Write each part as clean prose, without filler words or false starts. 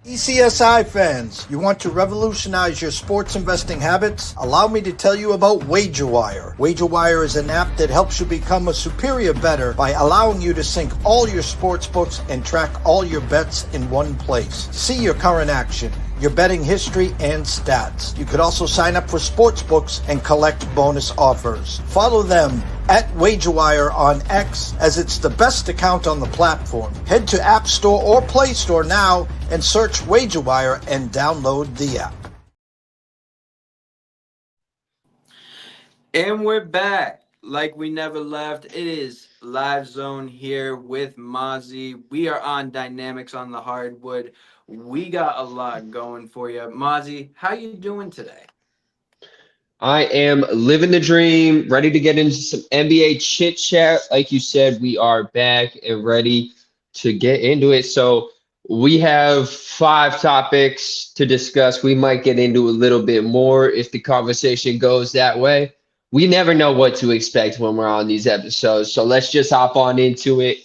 TPCSI fans, you want to revolutionize your sports investing habits? Allow me to tell you about WagerWire. WagerWire is an app that helps you become a superior bettor by allowing you to sync all your sports books and track all your bets in one place. See your current action, your betting history, and stats. You could also sign up for sports books and collect bonus offers. Follow them at WagerWire on X, as it's the best account on the platform. Head to App Store or Play Store now and search WagerWire and download the app. And we're back like we never left. It is Live Zone here with Mozzie. We are on Dynamics on the Hardwood. We got a lot going for you. Mozzie, how you doing today? I am living the dream, ready to get into some NBA chit chat. Like you said, we are back and ready to get into it. So we have 5 topics to discuss. We might get into a little bit more if the conversation goes that way. We never know what to expect when we're on these episodes. So let's just hop on into it.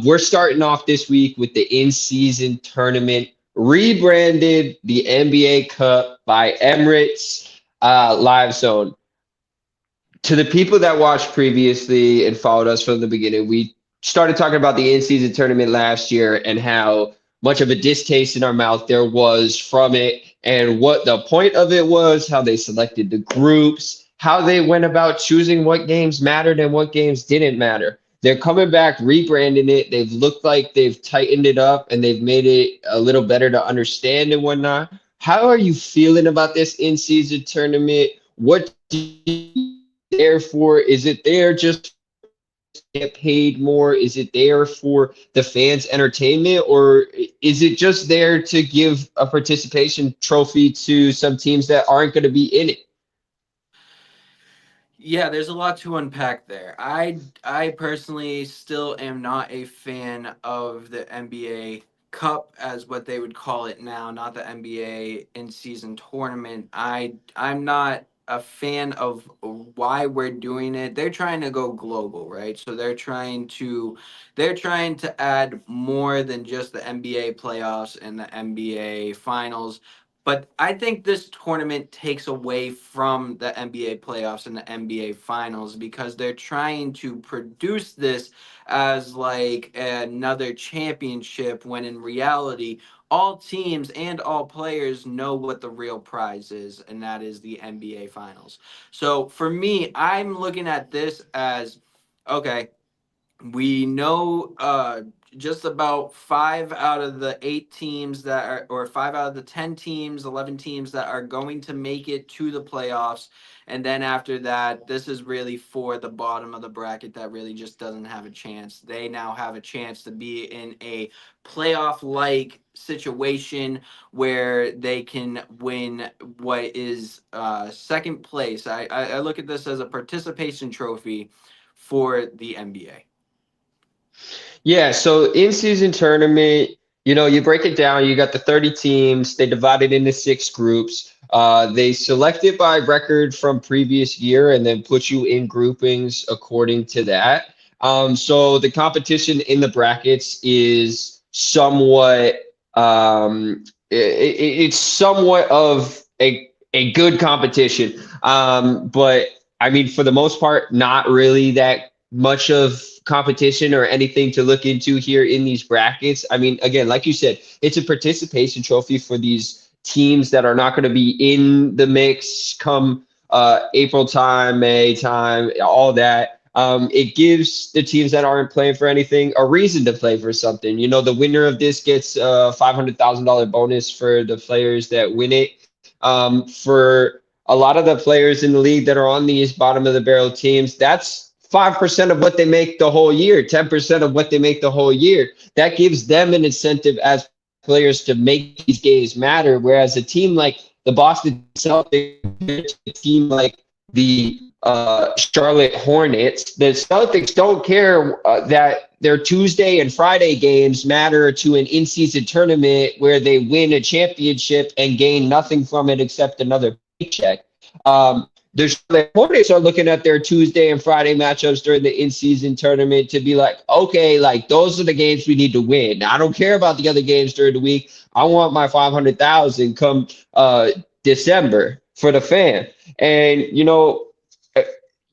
We're starting off this week with the in-season tournament, rebranded the NBA Cup by Emirates. Live Zone. To the people that watched previously and followed us from the beginning, we started talking about the in-season tournament last year and how much of a distaste in our mouth there was from it and what the point of it was, how they selected the groups, how they went about choosing what games mattered and what games didn't matter. They're coming back, rebranding it. They've looked like they've tightened it up and they've made it a little better to understand and whatnot. How are you feeling about this in-season tournament? What do you there for? Is it there just to get paid more? Is it there for the fans' entertainment? Or is it just there to give a participation trophy to some teams that aren't going to be in it? Yeah, there's a lot to unpack there. I personally still am not a fan of the NBA Cup, as what they would call it now, not the NBA in-season tournament. I'm not a fan of why we're doing it. They're trying to go global, right? So they're trying to add more than just the NBA playoffs and the NBA finals. But I think this tournament takes away from the NBA playoffs and the NBA finals because they're trying to produce this as like another championship when in reality, all teams and all players know what the real prize is, and that is the NBA finals. So for me, I'm looking at this as, okay, we know just about 5 out of the 8 teams that are, or 5 out of the 10 teams, 11 teams that are going to make it to the playoffs. And then after that, this is really for the bottom of the bracket that really just doesn't have a chance. They now have a chance to be in a playoff-like situation where they can win what is second place. I look at this as a participation trophy for the NBA. Yeah, so in-season tournament, you break it down, you got the 30 teams, they divide it into 6 groups. They select it by record from previous year and then put you in groupings according to that. So the competition in the brackets is somewhat, it's somewhat of a good competition. But I mean, for the most part, not really that much of competition or anything to look into here in these brackets. I mean, again, like you said, it's a participation trophy for these teams that are not going to be in the mix come April time, May time, all that. It gives the teams that aren't playing for anything a reason to play for something. The winner of this gets a $500,000 bonus for the players that win it. For a lot of the players in the league that are on these bottom of the barrel teams, that's 5% of what they make the whole year, 10% of what they make the whole year. That gives them an incentive as players to make these games matter. Whereas a team like the Boston Celtics, a team like the Charlotte Hornets, the Celtics don't care that their Tuesday and Friday games matter to an in-season tournament where they win a championship and gain nothing from it except another paycheck. the Charlotte Hornets are looking at their Tuesday and Friday matchups during the in-season tournament to be like, okay, like those are the games we need to win. I don't care about the other games during the week. I want my 500,000 come December for the fan. And uh,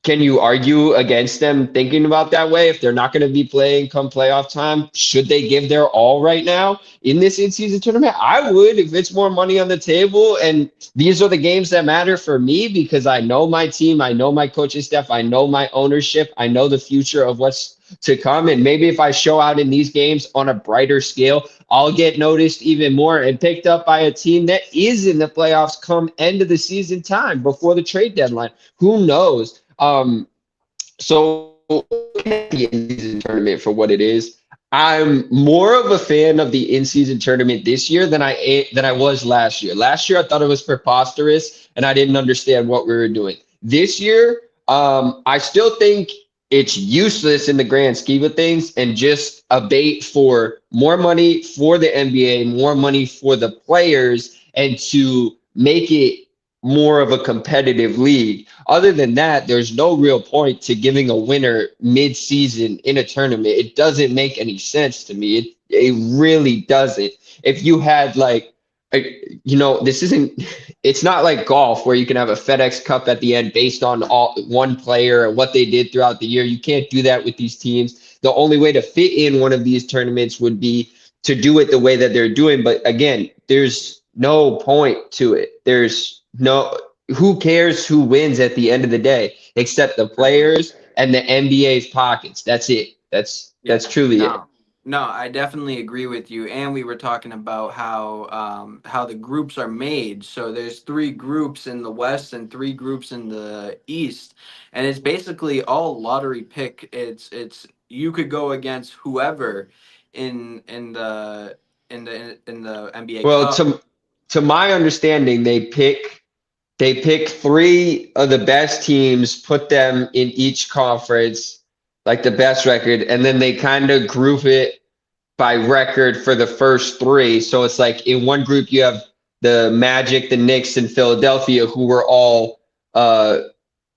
can you argue against them thinking about that way? If they're not going to be playing come playoff time, should they give their all right now in this in-season tournament? I would, if it's more money on the table. And these are the games that matter for me because I know my team, I know my coaching staff, I know my ownership, I know the future of what's to come. And maybe if I show out in these games on a brighter scale, I'll get noticed even more and picked up by a team that is in the playoffs come end of the season time before the trade deadline. Who knows? So looking at the in-season tournament for what it is, I'm more of a fan of the in-season tournament this year than I was last year. Last year, I thought it was preposterous and I didn't understand what we were doing. This year, I still think it's useless in the grand scheme of things and just a bait for more money for the NBA, more money for the players, and to make it more of a competitive league. Other than that, there's no real point to giving a winner mid-season in a tournament. It doesn't make any sense to me. It really doesn't. If you had this isn't, it's not like golf where you can have a FedEx Cup at the end based on one player and what they did throughout the year. You can't do that with these teams. The only way to fit in one of these tournaments would be to do it the way that they're doing. But again, there's no point to it. Who cares who wins at the end of the day, except the players and the NBA's pockets. That's it. That's truly it. No, I definitely agree with you. And we were talking about how the groups are made. So there's 3 groups in the West and 3 groups in the East, and it's basically all lottery pick. It's you could go against whoever in the NBA Well, Cup. to my understanding, they pick 3 of the best teams, put them in each conference, like the best record, and then they kind of group it by record for the first 3. So it's like in one group you have the Magic, the Knicks, and Philadelphia, who were all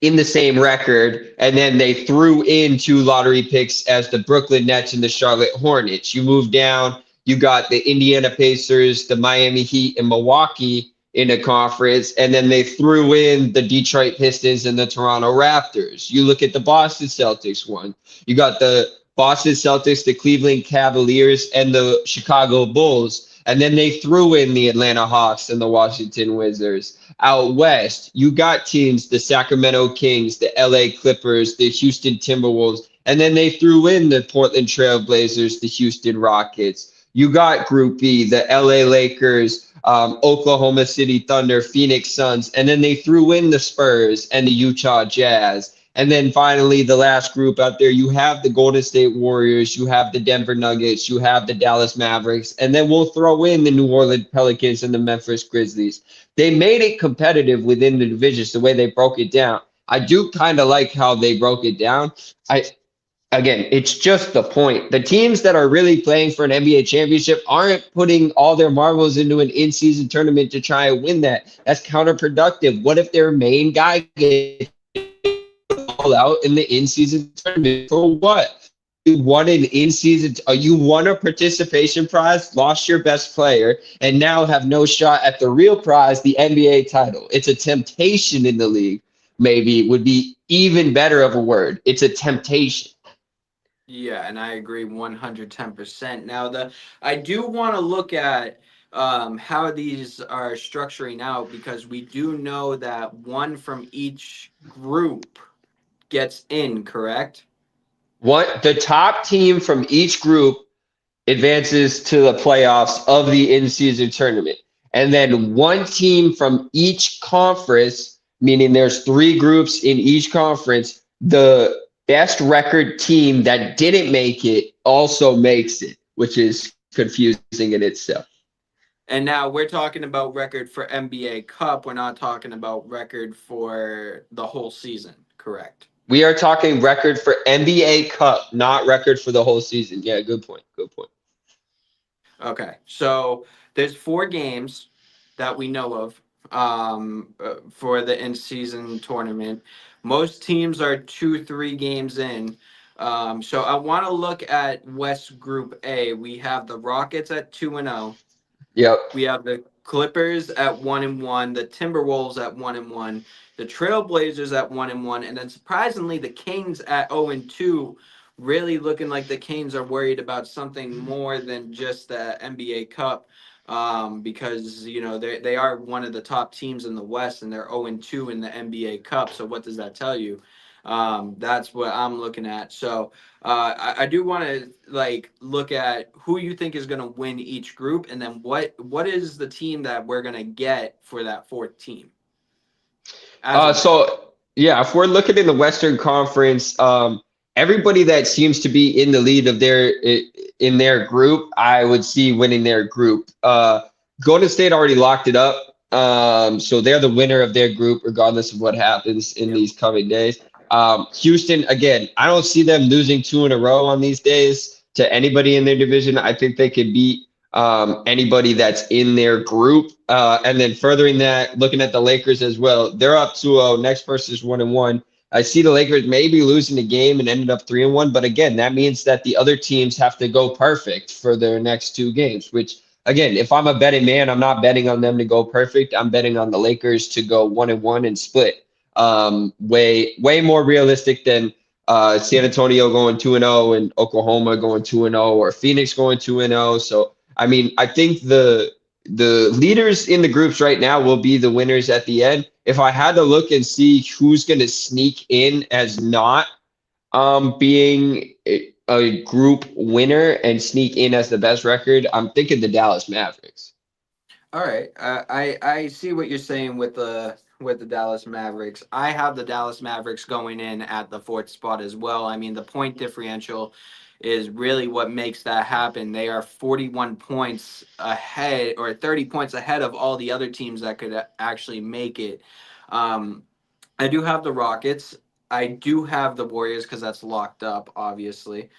in the same record, and then they threw in 2 lottery picks as the Brooklyn Nets and the Charlotte Hornets. You move down, you got the Indiana Pacers, the Miami Heat, and Milwaukee in a conference, and then they threw in the Detroit Pistons and the Toronto Raptors. You look at the Boston Celtics one. You got the Boston Celtics, the Cleveland Cavaliers, and the Chicago Bulls. And then they threw in the Atlanta Hawks and the Washington Wizards. Out west, you got teams, the Sacramento Kings, the LA Clippers, the Houston Timberwolves, and then they threw in the Portland Trail Blazers, the Houston Rockets. You got Group B, the LA Lakers, Oklahoma City Thunder, Phoenix Suns, and then they threw in the Spurs and the Utah Jazz. And then finally, the last group out there, you have the Golden State Warriors, you have the Denver Nuggets, you have the Dallas Mavericks, and then we'll throw in the New Orleans Pelicans and the Memphis Grizzlies. They made it competitive within the divisions the way they broke it down. I do kind of like how they broke it down. Again, it's just the point. The teams that are really playing for an NBA championship aren't putting all their marbles into an in-season tournament to try and win that. That's counterproductive. What if their main guy gets all out in the in-season tournament for what? You won an in-season, you won a participation prize, lost your best player, and now have no shot at the real prize, the NBA title. It's a temptation in the league, maybe would be even better of a word. It's a temptation. Yeah, and I agree 110%. Now, I do want to look at how these are structuring out, because we do know that one from each group gets in, correct? The top team from each group advances to the playoffs of the in-season tournament. And then one team from each conference, meaning there's 3 groups in each conference, the best record team that didn't make it also makes it, which is confusing in itself. And now we're talking about record for NBA Cup. We're not talking about record for the whole season, correct? We are talking record for NBA Cup, not record for the whole season. Yeah, good point. Good point. Okay, so there's 4 games that we know of for the in-season tournament. Most teams are 2-3 games in. So I want to look at West Group A. We have the Rockets at 2-0. Yep. We have the Clippers at 1-1, the Timberwolves at 1-1, the Trailblazers at 1-1, and then surprisingly the Kings at 0-2. Really looking like the Kings are worried about something more than just the NBA Cup, because they are one of the top teams in the West and they're 0-2 in the NBA Cup. So what does that tell you? That's what I'm looking at. So I do want to look at who you think is going to win each group, and then what is the team that we're going to get for that fourth team. So yeah, if we're looking in the Western Conference, everybody that seems to be in the lead of in their group, I would see winning their group. Golden State already locked it up. So they're the winner of their group, regardless of what happens in these coming days. Houston, again, I don't see them losing 2 in a row on these days to anybody in their division. I think they could beat anybody that's in their group. And then furthering that, looking at the Lakers as well, they're up 2-0. Next versus 1-1. I see the Lakers maybe losing the game and ended up 3-1. But again, that means that the other teams have to go perfect for their next 2 games, which again, if I'm a betting man, I'm not betting on them to go perfect. I'm betting on the Lakers to go 1-1 and split. Way more realistic than San Antonio going 2-0 and Oklahoma going 2-0 or Phoenix going 2-0. So I mean, I think the leaders in the groups right now will be the winners at the end. If I had to look and see who's going to sneak in as not being a group winner and sneak in as the best record, I'm thinking the Dallas Mavericks. All right, I see what you're saying with the Dallas Mavericks. I have the Dallas Mavericks going in at the 4th spot as well. I mean, the point differential is really what makes that happen. They are 41 points ahead, or 30 points ahead of all the other teams that could actually make it. I do have the Rockets. I do have the Warriors because that's locked up, obviously.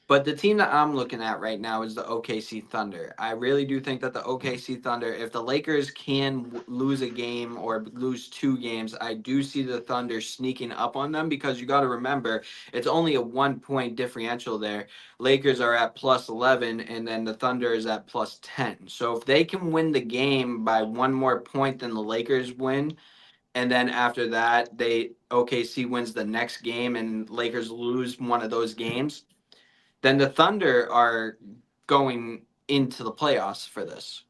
But the team that I'm looking at right now is the OKC Thunder. I really do think that the OKC Thunder, if the Lakers can lose a game or lose 2 games, I do see the Thunder sneaking up on them, because you got to remember, it's only a 1-point differential there. Lakers are at +11, and then the Thunder is at +10. So if they can win the game by 1 more point than the Lakers win, and then after that, OKC wins the next game and Lakers lose one of those games, then the Thunder are going into the playoffs for this.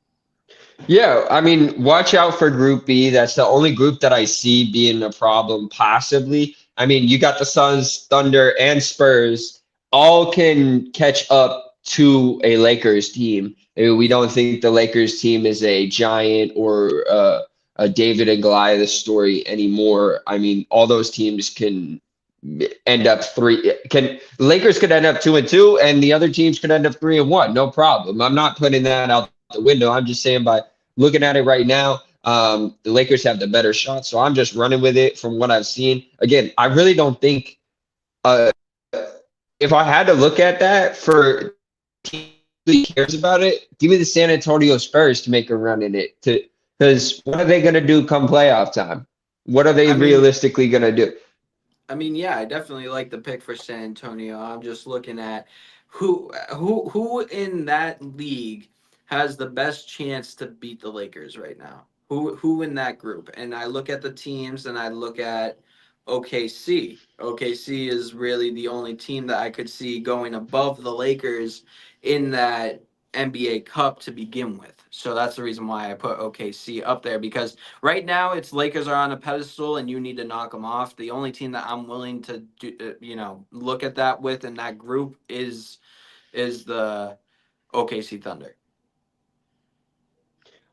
Yeah, I mean, watch out for Group B. That's the only group that I see being a problem, possibly. I mean, you got the Suns, Thunder, and Spurs all can catch up to a Lakers team. I mean, we don't think the Lakers team is a giant or a David and Goliath story anymore. I mean, all those teams can end up Lakers could end up 2-2, and the other teams could end up 3-1. No problem. I'm not putting that out the window. I'm just saying, by looking at it right now, the Lakers have the better shot. So I'm just running with it from what I've seen. Again, I really don't think if I had to look at that for team who cares about it, give me the San Antonio Spurs to make a run in it. Because what are they going to do come playoff time? What are they realistically going to do? I mean, yeah, I definitely like the pick for San Antonio. I'm just looking at who in that league has the best chance to beat the Lakers right now. Who in that group? And I look at the teams and I look at OKC. OKC is really the only team that I could see going above the Lakers in that NBA Cup to begin with. So that's the reason why I put OKC up there, because right now it's Lakers are on a pedestal and you need to knock them off. The only team that I'm willing to look at that with in that group is the OKC Thunder.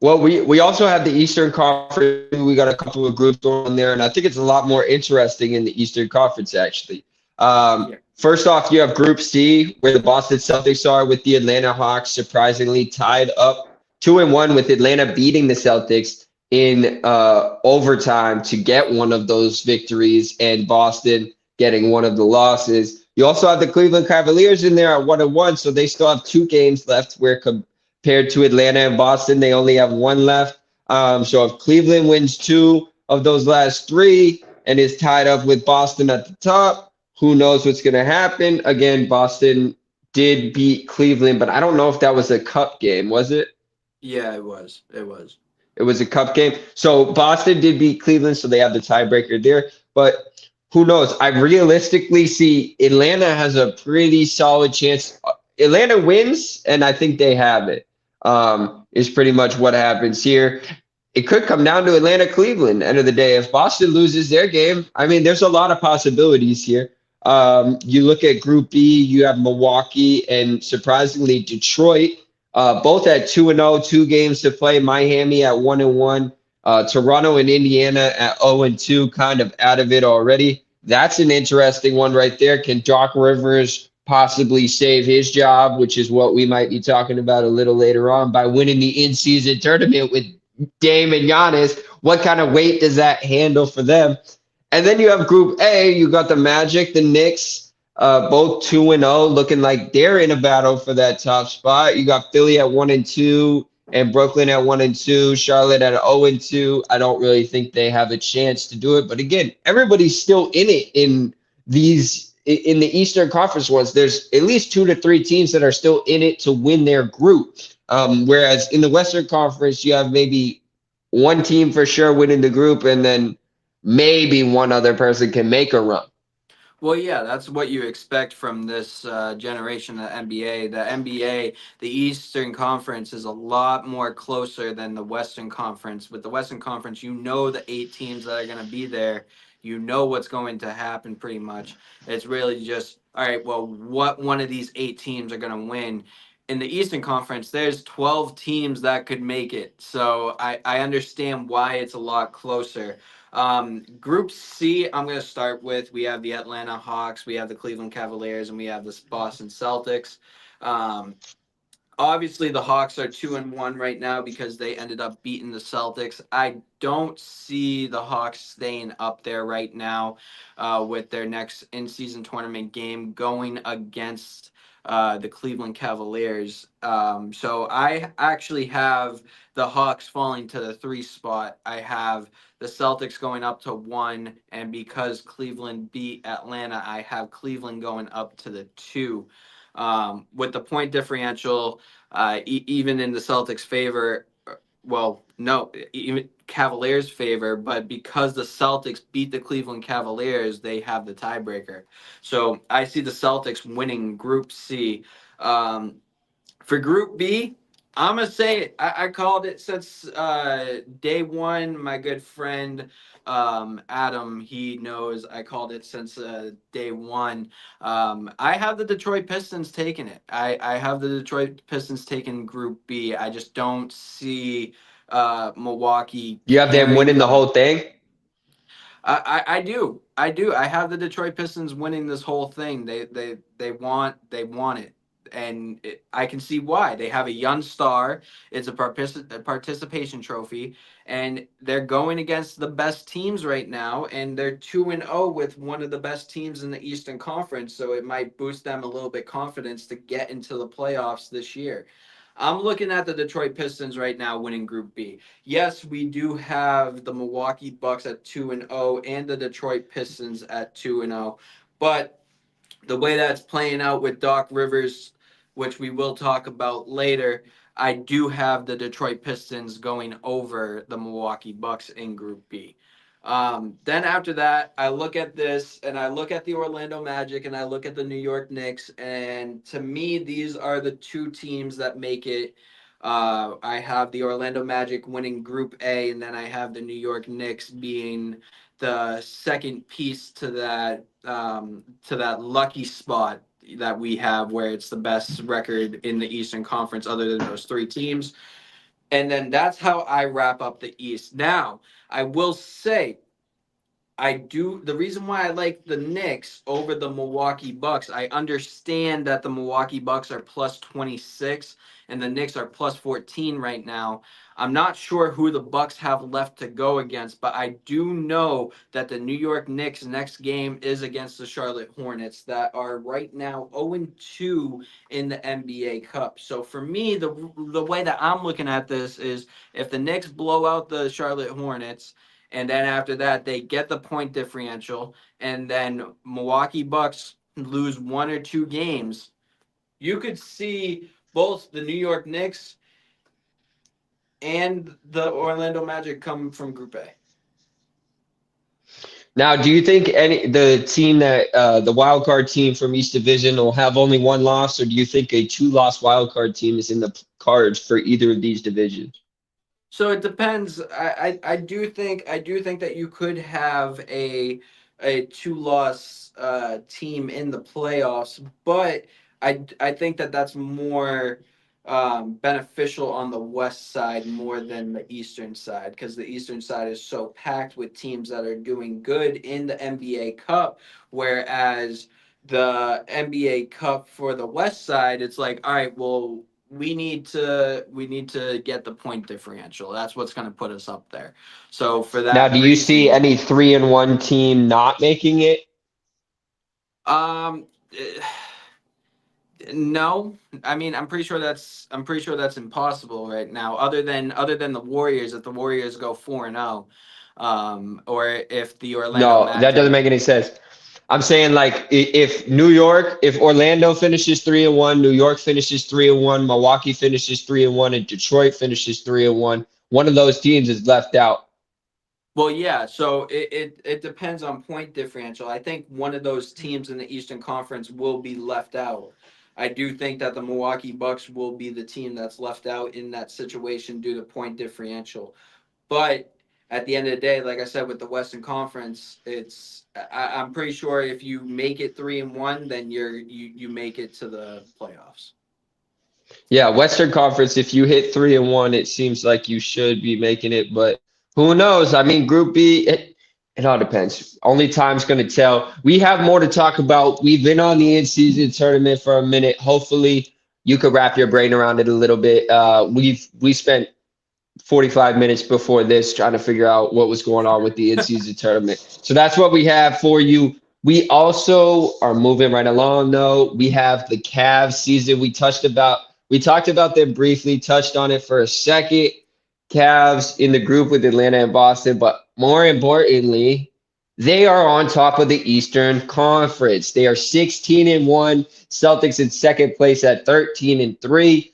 Well, we also have the Eastern Conference. We got a couple of groups going there, and I think it's a lot more interesting in the Eastern Conference, actually. First off, you have Group C, where the Boston Celtics are, with the Atlanta Hawks surprisingly tied up 2-1, with Atlanta beating the Celtics in overtime to get one of those victories, and Boston getting one of the losses. You also have the Cleveland Cavaliers in there at 1-1, so they still have 2 games left, where compared to Atlanta and Boston, they only have 1 left. So if Cleveland wins 2 of those last 3 and is tied up with Boston at the top, who knows what's going to happen? Again, Boston did beat Cleveland, but I don't know if that was a cup game, was it? Yeah, it was. It was. It was a cup game. So Boston did beat Cleveland, so they have the tiebreaker there. But who knows? I realistically see Atlanta has a pretty solid chance. Atlanta wins, and I think they have it. Is pretty much what happens here. It could come down to Atlanta, Cleveland. End of the day, if Boston loses their game, I mean, there's a lot of possibilities here. You look at Group B, you have Milwaukee and surprisingly Detroit, both at 2-0, 2 games to play. Miami at 1-1, Toronto and Indiana at 0-2, kind of out of it already. That's an interesting one right there. Can Doc Rivers possibly save his job, which is what we might be talking about a little later on, by winning the in-season tournament with Dame and Giannis? What kind of weight does that handle for them? And then you have Group A. You got the Magic, the Knicks, both 2-0, looking like they're in a battle for that top spot. You got Philly at 1-2 and Brooklyn at 1-2, Charlotte at 0-2. I don't really think they have a chance to do it. But again, everybody's still in it in the Eastern Conference ones. There's at least 2 to 3 teams that are still in it to win their group. Whereas in the Western Conference, you have maybe one team for sure winning the group, and then maybe one other person can make a run. Well, yeah, that's what you expect from this generation of NBA. The NBA, the Eastern Conference, is a lot more closer than the Western Conference. With the Western Conference, you know the 8 teams that are going to be there. You know what's going to happen pretty much. It's really just, all right, well, what one of these 8 teams are going to win? In the Eastern Conference, there's 12 teams that could make it. So I understand why it's a lot closer. Group C, I'm going to start with. We have the Atlanta Hawks, we have the Cleveland Cavaliers, and we have the Boston Celtics. Obviously, the Hawks are 2-1 right now because they ended up beating the Celtics. I don't see the Hawks staying up there right now with their next in-season tournament game going against the Cleveland Cavaliers. So I actually have the Hawks falling to the 3 spot. I have the Celtics going up to 1, and because Cleveland beat Atlanta, I have Cleveland going up to the 2. With the point differential, even in the Celtics' favor, well, no, even Cavaliers' favor, but because the Celtics beat the Cleveland Cavaliers, they have the tiebreaker. So I see the Celtics winning Group C. For Group B, I'm going to say it. I called it since day one. My good friend Adam, he knows I called it since day one. I have the Detroit Pistons taking it. I have the Detroit Pistons taking Group B. I just don't see Milwaukee You have them carrying winning the them. whole thing? I do. I do. I have the Detroit Pistons winning this whole thing. They want it. And I can see why. They have a young star. It's a participation trophy, and they're going against the best teams right now, and they're 2-0 with one of the best teams in the Eastern Conference, so it might boost them a little bit confidence to get into the playoffs this year. I'm looking at the Detroit Pistons right now winning Group B. Yes, we do have the Milwaukee Bucks at 2-0 and the Detroit Pistons at 2-0, but the way that's playing out with Doc Rivers, which we will talk about later, I do have the Detroit Pistons going over the Milwaukee Bucks in Group B. Then after that, I look at this and I look at the Orlando Magic and I look at the New York Knicks. And to me, these are the 2 teams that make it. I have the Orlando Magic winning Group A, and then I have the New York Knicks being the second piece to that lucky spot that we have where it's the best record in the Eastern Conference other than those 3 teams. And then that's how I wrap up the East. Now, I will say The reason why I like the Knicks over the Milwaukee Bucks, I understand that the Milwaukee Bucks are plus 26 and the Knicks are plus 14 right now. I'm not sure who the Bucks have left to go against, but I do know that the New York Knicks next game is against the Charlotte Hornets that are right now 0-2 in the NBA Cup. So for me, the way that I'm looking at this is if the Knicks blow out the Charlotte Hornets, and then after that they get the point differential, and then Milwaukee Bucks lose 1 or 2 games, you could see both the New York Knicks and the Orlando Magic come from Group A. Now, do you think the team that the wild card team from East Division will have only one loss, or do you think a two-loss wild card team is in the cards for either of these divisions? So it depends. I do think that you could have a 2-loss team in the playoffs, but I think that that's more beneficial on the west side more than the eastern side, because the eastern side is so packed with teams that are doing good in the NBA Cup, whereas the NBA Cup for the west side, it's like, all right, well, we need to get the point differential. That's what's going to put us up there. So for Now, that do you see reason, any 3-1 team not making it? um, eh, no. I mean, I'm pretty sure that's impossible right now. Other than the Warriors, if the Warriors go 4-0, or if the Orlando No, that Magic. doesn't make any sense. I'm saying like if Orlando finishes 3-1, New York finishes 3-1, Milwaukee finishes 3-1, and Detroit finishes 3-1, one of those teams is left out. Well, yeah, so it depends on point differential. I think one of those teams in the Eastern Conference will be left out. I do think that the Milwaukee Bucks will be the team that's left out in that situation due to point differential. But at the end of the day, like I said, with the Western Conference, I'm pretty sure if you make it 3-1, then you make it to the playoffs. Yeah, Western Conference, if you hit 3-1, it seems like you should be making it, but who knows? I mean, Group B, it all depends. Only time's going to tell. We have more to talk about. We've been on the in-season tournament for a minute. Hopefully, you could wrap your brain around it a little bit. We spent 45 minutes before this trying to figure out what was going on with the in-season tournament. So that's what we have for you. We also are moving right along though. We have the Cavs season we talked about them briefly, touched on it for a second. Cavs in the group with Atlanta and Boston, but more importantly, they are on top of the Eastern Conference. They are 16-1. Celtics in second place at 13-3.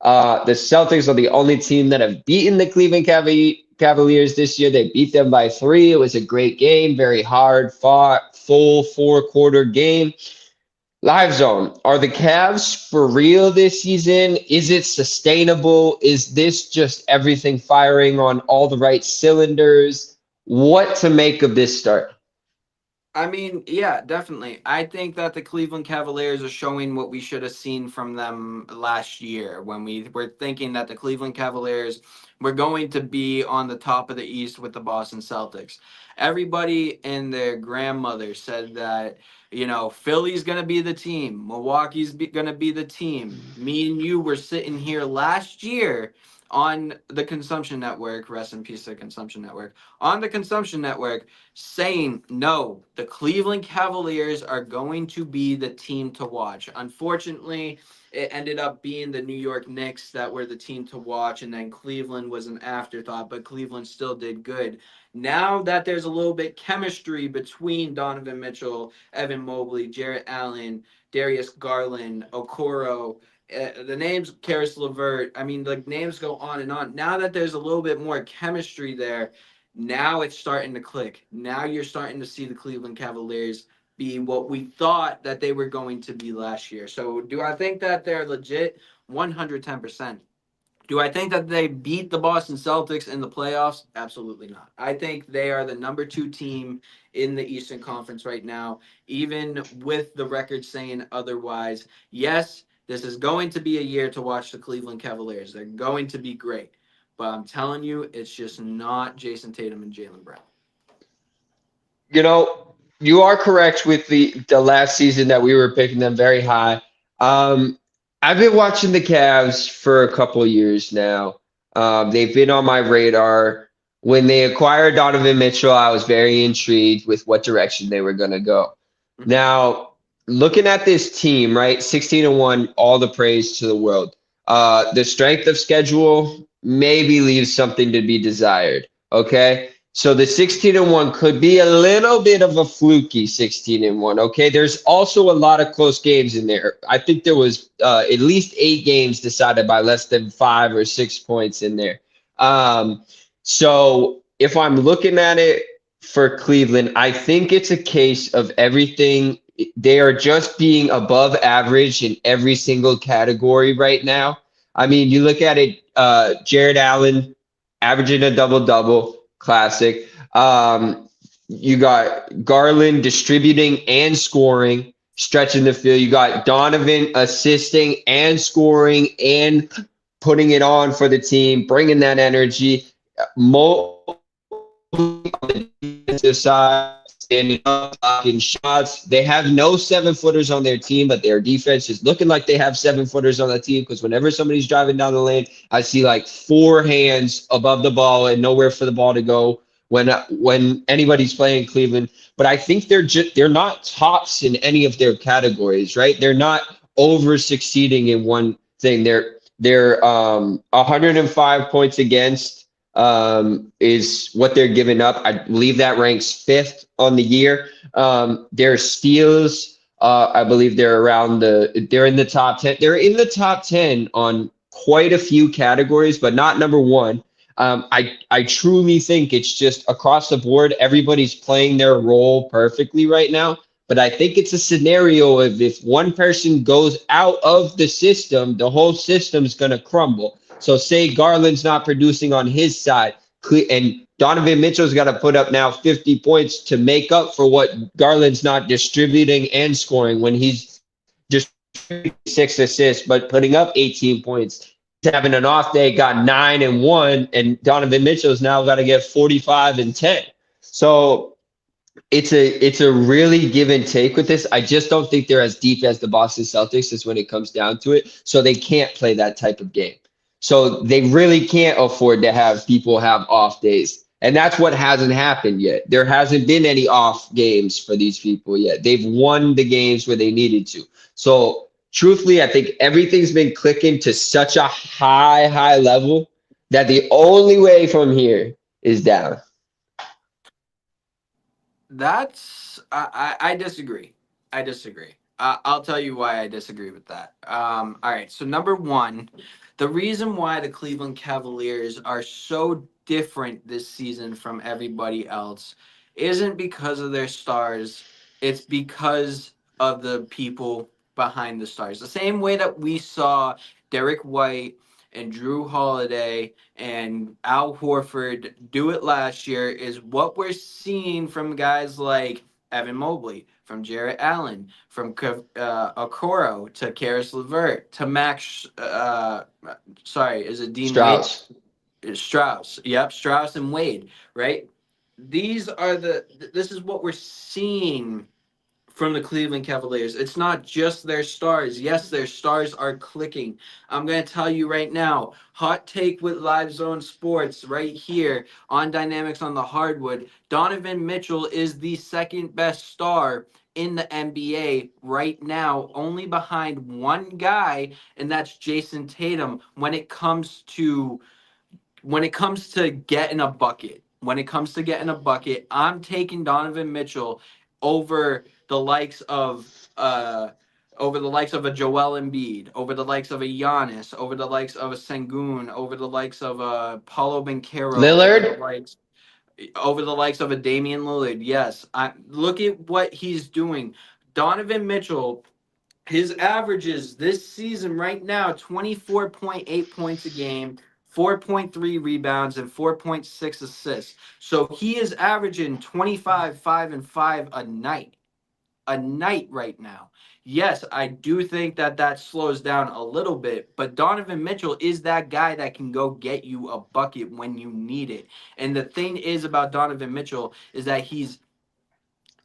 The Celtics are the only team that have beaten the Cleveland Cavaliers this year. They beat them by 3. It was a great game, very hard fought, full 4-quarter game. Live Zone, are the Cavs for real this season? Is it sustainable? Is this just everything firing on all the right cylinders? What to make of this start? I mean, yeah, definitely. I think that the Cleveland Cavaliers are showing what we should have seen from them last year when we were thinking that the Cleveland Cavaliers were going to be on the top of the East with the Boston Celtics. Everybody and their grandmother said that, Philly's going to be the team, Milwaukee's going to be the team. Me and you were sitting here last year on the Consumption Network, rest in peace to the Consumption Network, on the Consumption Network, saying, no, the Cleveland Cavaliers are going to be the team to watch. Unfortunately, it ended up being the New York Knicks that were the team to watch, and then Cleveland was an afterthought, but Cleveland still did good. Now that there's a little bit chemistry between Donovan Mitchell, Evan Mobley, Jarrett Allen, Darius Garland, Okoro, the names, Karis LeVert, I mean, the names go on and on. Now that there's a little bit more chemistry there, now it's starting to click. Now you're starting to see the Cleveland Cavaliers be what we thought that they were going to be last year. So do I think that they're legit? 110%. Do I think that they beat the Boston Celtics in the playoffs? Absolutely not. I think they are the number 2 team in the Eastern Conference right now, even with the record saying otherwise. Yes, this is going to be a year to watch the Cleveland Cavaliers. They're going to be great. But I'm telling you, it's just not Jason Tatum and Jaylen Brown. You know, you are correct with the last season that we were picking them very high. Um, I've been watching the Cavs for a couple of years now. They've been on my radar. When they acquired Donovan Mitchell, I was very intrigued with what direction they were going to go. Mhm. Now, looking at this team, right, 16-1, all the praise to the world. The strength of schedule maybe leaves something to be desired. Okay. So the 16-1 could be a little bit of a fluky 16-1. Okay. There's also a lot of close games in there. I think there was at least 8 games decided by less than 5 or 6 points in there. So if I'm looking at it for Cleveland, I think it's a case of everything. They are just being above average in every single category right now. I mean, you look at it, Jared Allen averaging a double-double, classic. You got Garland distributing and scoring, stretching the field. You got Donovan assisting and scoring and putting it on for the team, bringing that energy. Mo on the defensive side, standing up, blocking shots. They have no 7-footers on their team, but their defense is looking like they have 7-footers on the team because whenever somebody's driving down the lane, I see like 4 hands above the ball and nowhere for the ball to go when anybody's playing Cleveland. But I think they're not tops in any of their categories, right? They're not over succeeding in one thing. They're 105 points against is what they're giving up. I believe that ranks 5th on the year. Their steals, I believe they're in the top 10. They're in the top 10 on quite a few categories, but not number one. I truly think it's just across the board. Everybody's playing their role perfectly right now. But I think it's a scenario of if one person goes out of the system, the whole system's going to crumble. So say Garland's not producing on his side, and Donovan Mitchell's got to put up now 50 points to make up for what Garland's not distributing and scoring when he's just 6 assists, but putting up 18 points. He's having an off day, got 9 and 1, and Donovan Mitchell's now got to get 45 and 10. So it's a really give and take with this. I just don't think they're as deep as the Boston Celtics is when it comes down to it. So they can't play that type of game. So they really can't afford to have people have off days. And that's what hasn't happened yet. There hasn't been any off games for these people yet. They've won the games where they needed to. So truthfully, I think everything's been clicking to such a high level that the only way from here is down. I disagree. I disagree. I'll tell you why I disagree with that. All right. So number one, the reason why the Cleveland Cavaliers are so different this season from everybody else isn't because of their stars. It's because of the people behind the stars. The same way that we saw Derek White and Drew Holiday and Al Horford do it last year is what we're seeing from guys like Evan Mobley, from Jarrett Allen, from Okoro to Karis LeVert to Max. Sorry, is it Dean Strauss. Wade? Strauss. Yep, Strauss and Wade. Right. These are This is what we're seeing from the Cleveland Cavaliers. It's not just their stars. Yes, their stars are clicking. I'm going to tell you right now, hot take with Live Zone Sports right here on Dynamics on the Hardwood. Donovan Mitchell is the second best star in the NBA right now, only behind one guy, and that's Jason Tatum when it comes to getting a bucket. When it comes to getting a bucket, I'm taking Donovan Mitchell over the likes of a Joel Embiid, over the likes of a Giannis, over the likes of a Sengun, over the likes of a Paulo Banchero, Lillard. over the likes of a Damian Lillard. Yes, look at what he's doing. Donovan Mitchell, his averages this season right now, 24.8 points a game, 4.3 rebounds, and 4.6 assists. So he is averaging 25, 5, and 5 a night. A night right now. Yes, I do think that slows down a little bit, but Donovan Mitchell is that guy that can go get you a bucket when you need it. And the thing is about Donovan Mitchell is that he's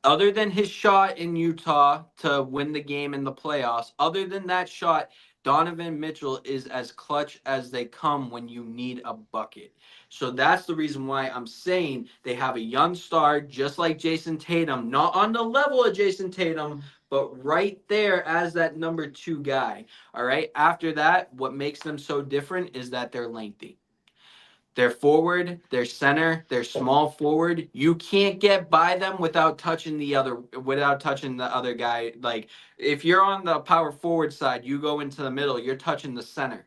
Other than his shot in Utah to win the game in the playoffs, other than that shot, Donovan Mitchell is as clutch as they come when you need a bucket. So that's the reason why I'm saying they have a young star just like Jason Tatum, not on the level of Jason Tatum, but right there as that number 2 guy. All right. After that, what makes them so different is that they're lengthy. They're forward, they're center, they're small forward. You can't get by them without touching the other guy. Like if you're on the power forward side, you go into the middle, you're touching the center.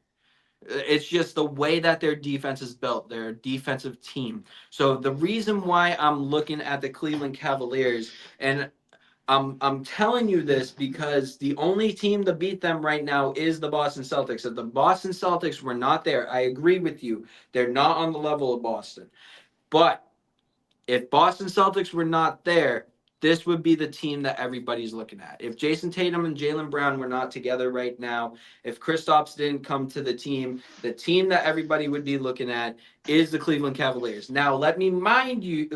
It's just the way that their defense is built. They're a defensive team. So the reason why I'm looking at the Cleveland Cavaliers, and I'm telling you this because the only team to beat them right now is the Boston Celtics. If the Boston Celtics were not there, I agree with you. They're not on the level of Boston. But if Boston Celtics were not there, this would be the team that everybody's looking at. If Jason Tatum and Jaylen Brown were not together right now, if Kristaps didn't come to the team that everybody would be looking at is the Cleveland Cavaliers. Now, let me remind you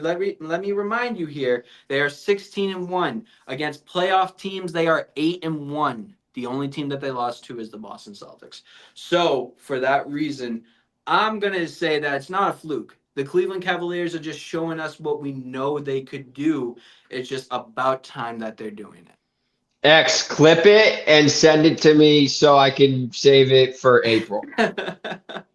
here, they are 16-1 against playoff teams. They are 8-1. The only team that they lost to is the Boston Celtics. So, for that reason, I'm going to say that it's not a fluke. The Cleveland Cavaliers are just showing us what we know they could do. It's just about time that they're doing X, clip it and send it to me so I can save it for April. it.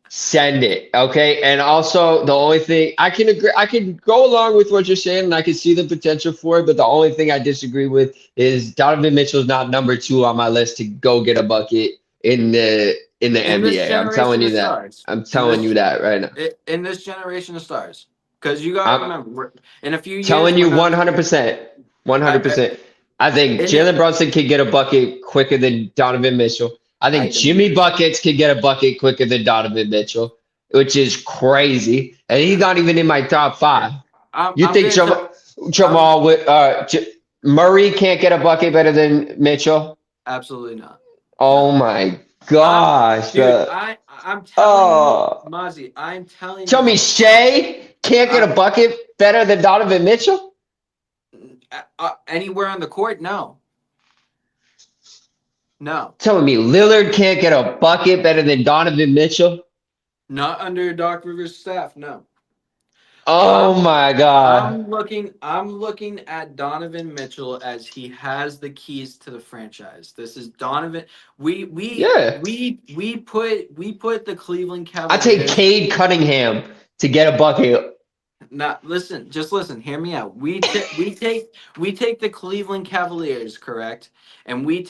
Send it, okay? And also, the only thing I can agree, I can go along with what you're saying, and I can see the potential for it. But the only thing I disagree with is Donovan Mitchell's not number 2 on my list to go get a bucket in the NBA. I'm telling you that. I'm telling you that right now. In this generation of stars, because you got to remember, in a few years, telling you 100%, 100%. I think Jalen Brunson can get a bucket quicker than Donovan Mitchell. I think Jimmy Buckets can get a bucket quicker than Donovan Mitchell, which is crazy. And he's not even in my top 5. You think Jamal Murray can't get a bucket better than Mitchell? Absolutely not. Oh my gosh. Dude, I'm telling you, Mozzie, I'm telling you. Tell me Shea can't get a bucket better than Donovan Mitchell? Anywhere on the court? No. Telling me Lillard can't get a bucket better than Donovan Mitchell? Not under Doc Rivers' staff, no. Oh my God. I'm looking at Donovan Mitchell as he has the keys to the franchise. This is Donovan. We put the Cleveland Cavaliers. I take Cade Cunningham to get a bucket. Now listen, hear me out. We take the Cleveland Cavaliers, correct? And we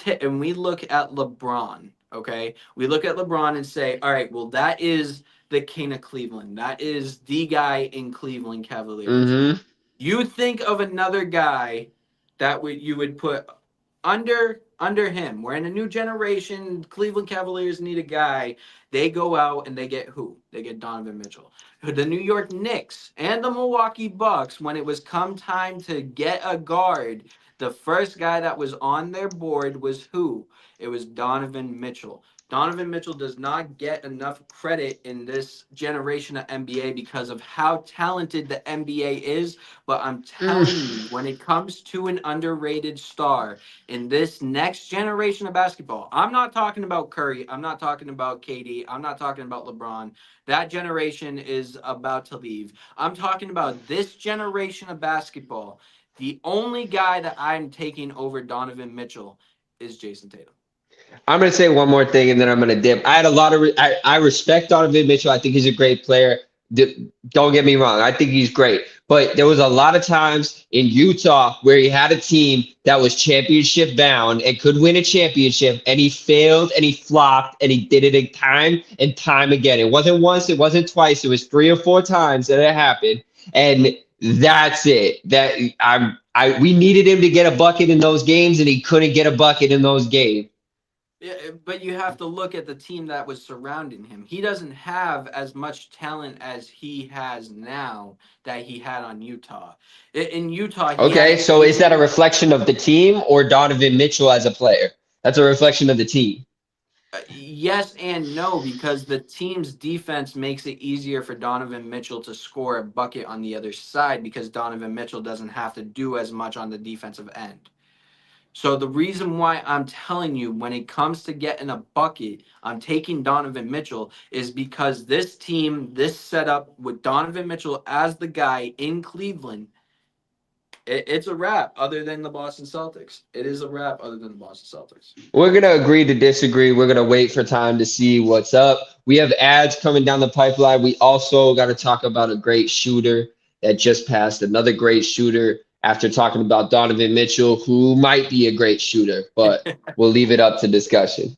look at LeBron, okay? We look at LeBron and say, all right, well, that is the king of Cleveland. That is the guy in Cleveland Cavaliers. Mm-hmm. You think of another guy that you would put under him. We're in a new generation. Cleveland Cavaliers need a guy. They go out and they get who? They get Donovan Mitchell. The New York Knicks and the Milwaukee Bucks, when it was come time to get a guard, the first guy that was on their board was who? It was Donovan Mitchell. Donovan Mitchell does not get enough credit in this generation of NBA because of how talented the NBA is. But I'm telling you, when it comes to an underrated star in this next generation of basketball, I'm not talking about Curry. I'm not talking about KD. I'm not talking about LeBron. That generation is about to leave. I'm talking about this generation of basketball. The only guy that I'm taking over Donovan Mitchell is Jason Tatum. I'm going to say one more thing and then I'm going to dip. I had a lot of I respect Donovan Mitchell. I think he's a great player. Don't get me wrong. I think he's great. But there was a lot of times in Utah where he had a team that was championship bound and could win a championship, and he failed and he flopped and he did it time and time again. It wasn't once, it wasn't twice, it was 3 or 4 times that it happened. And that's it. We needed him to get a bucket in those games, and he couldn't get a bucket in those games. Yeah, but you have to look at the team that was surrounding him. He doesn't have as much talent as he has now that he had on Utah. In Utah, okay, so is that a reflection of the team or Donovan Mitchell as a player? That's a reflection of the team. Yes and no, because the team's defense makes it easier for Donovan Mitchell to score a bucket on the other side because Donovan Mitchell doesn't have to do as much on the defensive end. So the reason why I'm telling you when it comes to getting a bucket, I'm taking Donovan Mitchell is because this team, this setup with Donovan Mitchell as the guy in Cleveland, it's a wrap other than the Boston Celtics. It is a wrap other than the Boston Celtics. We're going to agree to disagree. We're going to wait for time to see what's up. We have ads coming down the pipeline. We also got to talk about a great shooter that just passed, another great shooter after talking about Donovan Mitchell, who might be a great shooter, but we'll leave it up to discussion.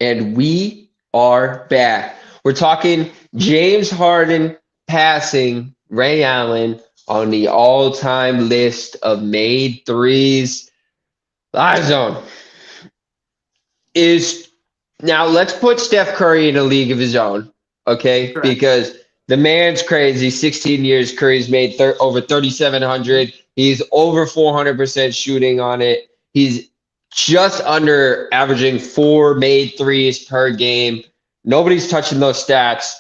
And we are back. We're talking James Harden passing Ray Allen on the all-time list of made threes. Live zone is now. Let's put Steph Curry in a league of his own, okay? Correct. Because the man's crazy. 16 years, Curry's made over 3,700. He's over 400% shooting on it. He's just under averaging 4 made threes per game. Nobody's touching those stats.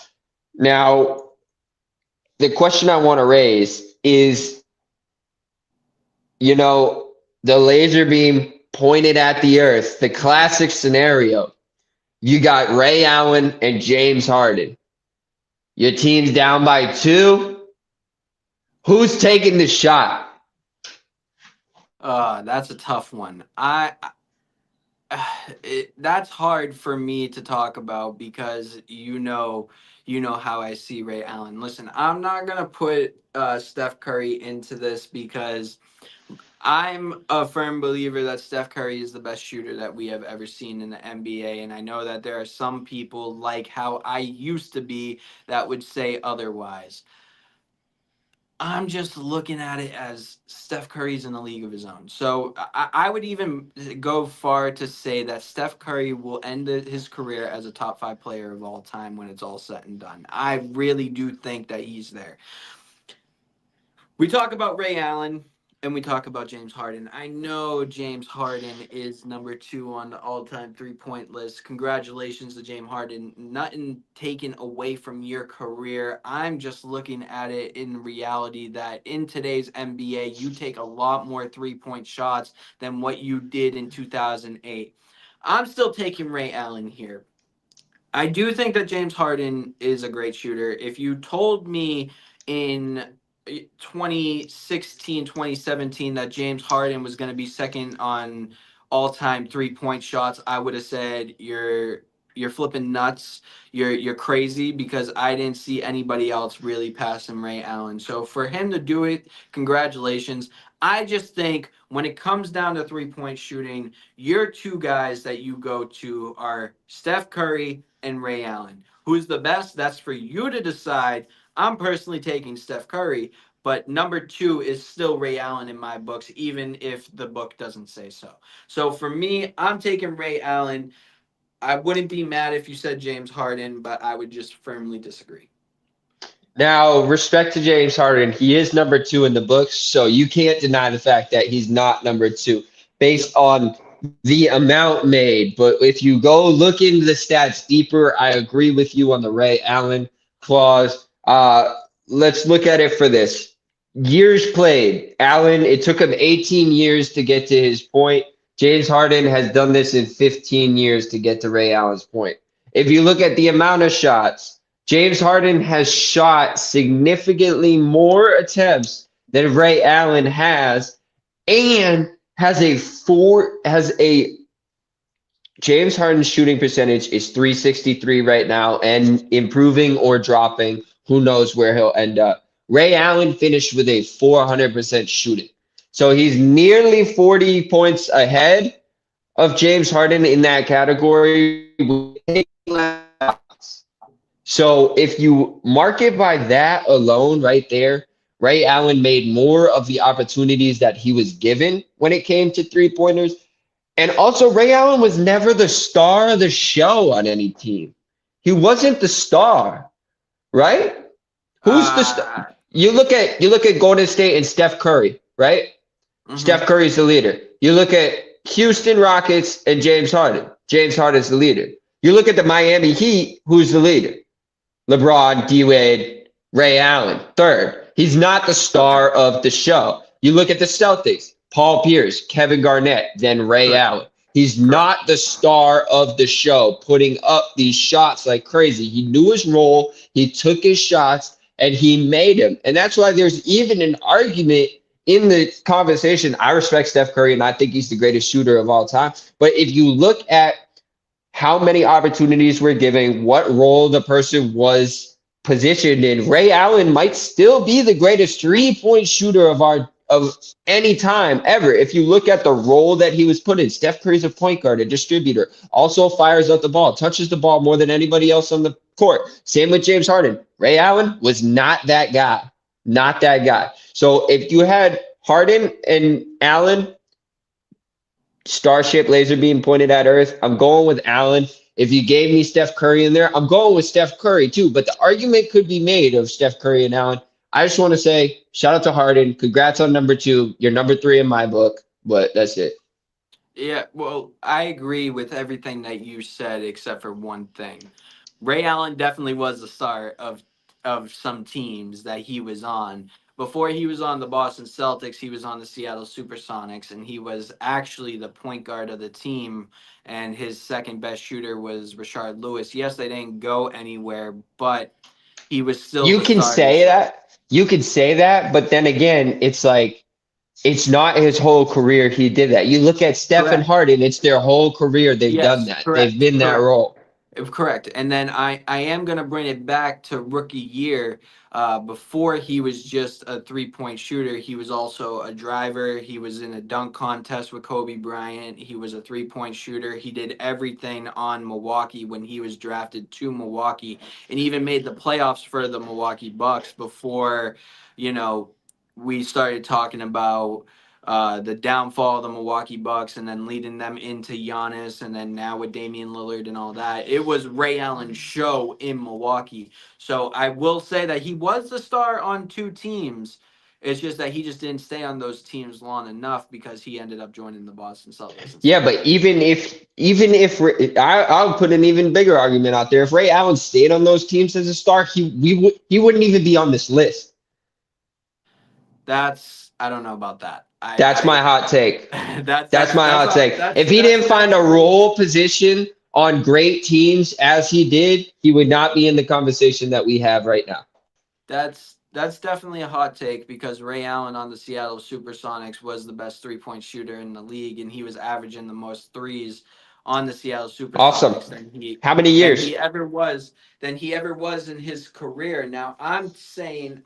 Now, the question I want to raise is, the laser beam pointed at the earth, the classic scenario. You got Ray Allen and James Harden. Your team's down by 2. Who's taking the shot? That's a tough one. That's hard for me to talk about because you know how I see Ray Allen. Listen, I'm not gonna put Steph Curry into this because I'm a firm believer that Steph Curry is the best shooter that we have ever seen in the NBA, and I know that there are some people like how I used to be that would say otherwise. I'm just looking at it as Steph Curry's in a league of his own. So I would even go far to say that Steph Curry will end his career as a top 5 player of all time when it's all said and done. I really do think that he's there. We talk about Ray Allen and we talk about James Harden. I know James Harden is number 2 on the all-time three-point list. Congratulations to James Harden. Nothing taken away from your career. I'm just looking at it in reality that in today's NBA, you take a lot more three-point shots than what you did in 2008. I'm still taking Ray Allen here. I do think that James Harden is a great shooter. If you told me in 2016, 2017 that James Harden was going to be second on all-time three-point shots, I would have said you're flipping nuts. You're crazy because I didn't see anybody else really passing Ray Allen. So for him to do it, congratulations. I just think when it comes down to three-point shooting, your 2 guys that you go to are Steph Curry and Ray Allen. Who's the best? That's for you to decide. I'm personally taking Steph Curry, but number 2 is still Ray Allen in my books, even if the book doesn't say so. So for me, I'm taking Ray Allen. I wouldn't be mad if you said James Harden, but I would just firmly disagree. Now, respect to James Harden. He is number 2 in the books, so you can't deny the fact that he's not number 2 based on the amount made. But if you go look into the stats deeper, I agree with you on the Ray Allen clause. Let's look at it for this. Years played. Allen, it took him 18 years to get to his point. James Harden has done this in 15 years to get to Ray Allen's point. If you look at the amount of shots, James Harden has shot significantly more attempts than Ray Allen has, and James Harden's shooting percentage is .363 right now and improving or dropping. Who knows where he'll end up. Ray Allen finished with a 400% shooting. So he's nearly 40 points ahead of James Harden in that category. So if you mark it by that alone right there, Ray Allen made more of the opportunities that he was given when it came to three-pointers. And also, Ray Allen was never the star of the show on any team. He wasn't the star, right? Who's the star? You look at Golden State and Steph Curry, right? Steph Curry's the leader. You look at Houston Rockets and James Harden. James Harden's the leader. You look at the Miami Heat, who's the leader? LeBron, D-Wade, Ray Allen, third. He's not the star of the show. You look at the Celtics, Paul Pierce, Kevin Garnett, then Ray Allen. He's not the star of the show, putting up these shots like crazy. He knew his role, he took his shots, and he made them. And that's why there's even an argument in the conversation. I respect Steph Curry, and I think he's the greatest shooter of all time. But if you look at how many opportunities we're giving, what role the person was positioned in, Ray Allen might still be the greatest three-point shooter of any time ever. If you look at the role that he was put in, Steph Curry's a point guard, a distributor, also fires up the ball, touches the ball more than anybody else on the court. Same with James Harden. Ray Allen was not that guy. Not that guy. So if you had Harden and Allen, starship laser beam pointed at Earth, I'm going with Allen. If you gave me Steph Curry in there, I'm going with Steph Curry too. But the argument could be made of Steph Curry and Allen. I just want to say shout out to Harden. Congrats on number 2. You're number 3 in my book, but that's it. Yeah, well, I agree with everything that you said except for one thing. Ray Allen definitely was the star of some teams that he was on. Before he was on the Boston Celtics, he was on the Seattle Supersonics, and he was actually the point guard of the team, and his second best shooter was Rashard Lewis. Yes, they didn't go anywhere, but he was still You the can star. say that. You could say that, but then again, it's like it's not his whole career he did that. You look at Steph and Harden, it's their whole career they've done that. They've been that role. Correct. And then I am going to bring it back to rookie year. Before he was just a three-point shooter, he was also a driver. He was in a dunk contest with Kobe Bryant. He was a three-point shooter. He did everything on Milwaukee when he was drafted to Milwaukee, and even made the playoffs for the Milwaukee Bucks before, we started talking about the downfall of the Milwaukee Bucks and then leading them into Giannis, and then now with Damian Lillard and all that. It was Ray Allen's show in Milwaukee. So I will say that he was the star on 2 teams. It's just that he just didn't stay on those teams long enough because he ended up joining the Boston Celtics. Yeah, but even if I'll put an even bigger argument out there. If Ray Allen stayed on those teams as a star, he wouldn't even be on this list. I don't know about that. That's my hot take. That's my hot take. If he didn't find a role position on great teams as he did, he would not be in the conversation that we have right now. That's definitely a hot take because Ray Allen on the Seattle Supersonics was the best three-point shooter in the league, and he was averaging the most threes on the Seattle Supersonics. Awesome. How many years? Than he ever was in his career. Now I'm saying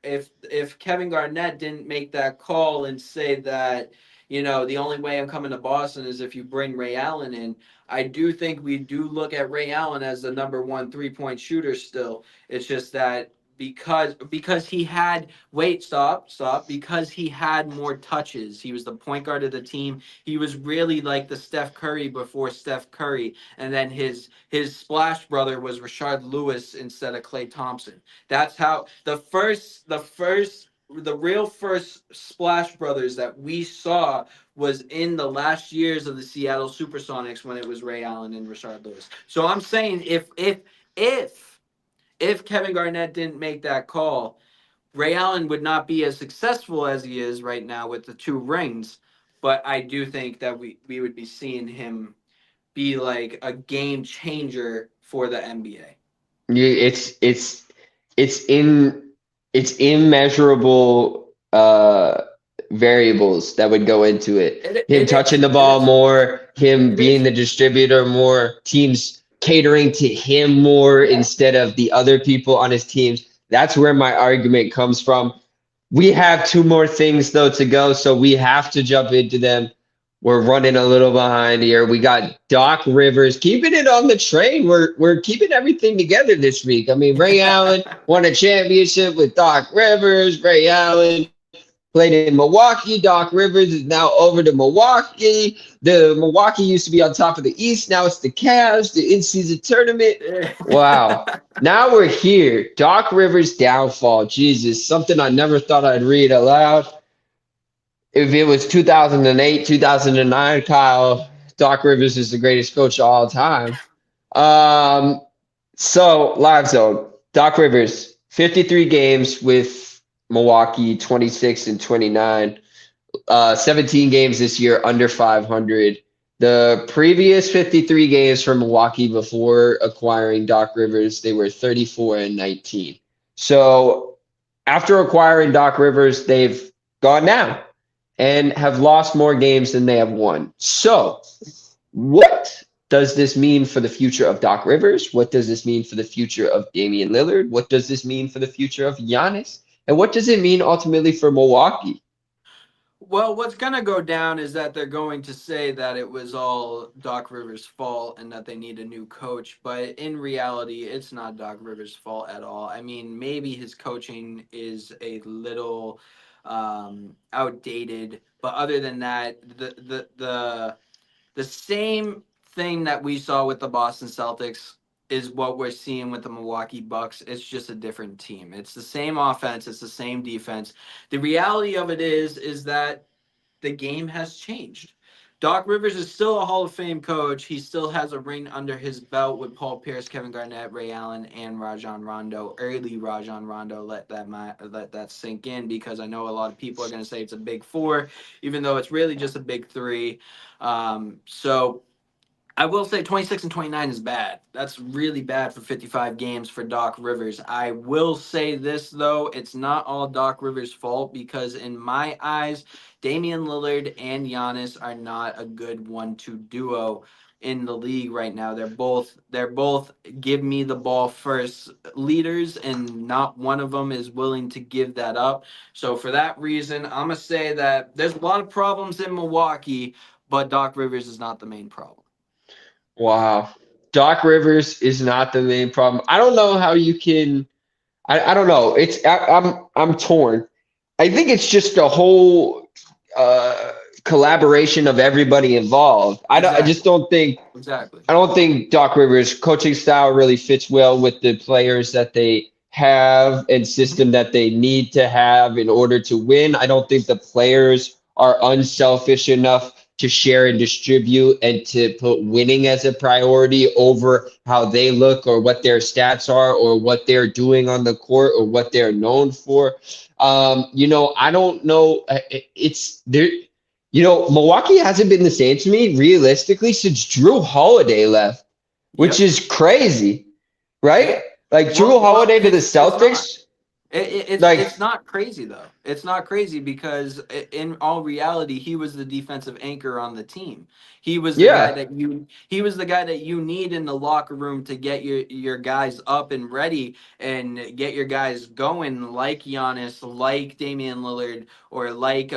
if Kevin Garnett didn't make that call and say that, the only way I'm coming to Boston is if you bring Ray Allen in, I do think we do look at Ray Allen as the number 1 3-point shooter still. It's just that because he had because he had more touches. He was the point guard of the team. He was really like the Steph Curry before Steph Curry, and then his splash brother was Rashard Lewis instead of Klay Thompson. That's how the real first Splash Brothers that we saw was in the last years of the Seattle Supersonics when it was Ray Allen and Rashard Lewis. So I'm saying if Kevin Garnett didn't make that call, Ray Allen would not be as successful as he is right now with the 2 rings. But I do think that we would be seeing him be like a game changer for the NBA. It's immeasurable variables that would go into it. Him touching the ball more, him being the distributor more, teams catering to him more instead of the other people on his teams. That's where my argument comes from. We have two more things though to go, so we have to jump into them. We're running a little behind here. We got Doc Rivers keeping it on the train. We're keeping everything together this week. I mean, Ray Allen won a championship with Doc Rivers. Ray Allen played in Milwaukee. Doc Rivers is now over to Milwaukee. The Milwaukee used to be on top of the East. Now it's the Cavs, the in-season tournament. Wow. Now we're here. Doc Rivers downfall. Jesus, something I never thought I'd read aloud. If it was 2008, 2009, Kyle, Doc Rivers is the greatest coach of all time. So live zone, Doc Rivers, 53 games with Milwaukee, 26 and 29. 17 games this year, under 500. The previous 53 games for Milwaukee before acquiring Doc Rivers, they were 34 and 19. So after acquiring Doc Rivers, they've gone down and have lost more games than they have won. So what does this mean for the future of Doc Rivers? What does this mean for the future of Damian Lillard? What does this mean for the future of Giannis? And what does it mean ultimately for Milwaukee? Well, what's going to go down is that they're going to say that it was all Doc Rivers' fault and that they need a new coach. But in reality, it's not Doc Rivers' fault at all. I mean, maybe his coaching is a little outdated, but other than that, the same thing that we saw with the Boston Celtics is what we're seeing with the Milwaukee Bucks. It's just a different team. It's the same offense. It's the same defense. The reality of it is that the game has changed. Doc Rivers is still a Hall of Fame coach. He still has a ring under his belt with Paul Pierce, Kevin Garnett, Ray Allen, and Rajon Rondo. Early Rajon Rondo, let that sink in, because I know a lot of people are going to say it's a big four, even though it's really just a big three. So I will say 26 and 29 is bad. That's really bad for 55 games for Doc Rivers. I will say this, though. It's not all Doc Rivers' fault, because in my eyes, Damian Lillard and Giannis are not a good 1-2 duo in the league right now. They're both give me the ball first leaders, and not one of them is willing to give that up. So for that reason, I'm going to say that there's a lot of problems in Milwaukee, but Doc Rivers is not the main problem. Wow. Doc Rivers is not the main problem. I don't know how you can I don't know. I'm torn. I think it's just a whole collaboration of everybody involved. I just don't think Exactly. I don't think Doc Rivers' coaching style really fits well with the players that they have and system that they need to have in order to win. I don't think the players are unselfish enough to share and distribute and to put winning as a priority over how they look or what their stats are or what they're doing on the court or what they're known for. I don't know. It's there. Milwaukee hasn't been the same to me realistically since Drew Holiday left, which is crazy, right? Like Drew Holiday to the Celtics. It's not crazy, though. It's not crazy because in all reality, he was the defensive anchor on the team. He was the guy that you need in the locker room to get your guys up and ready and get your guys going, like Giannis, like Damian Lillard, or like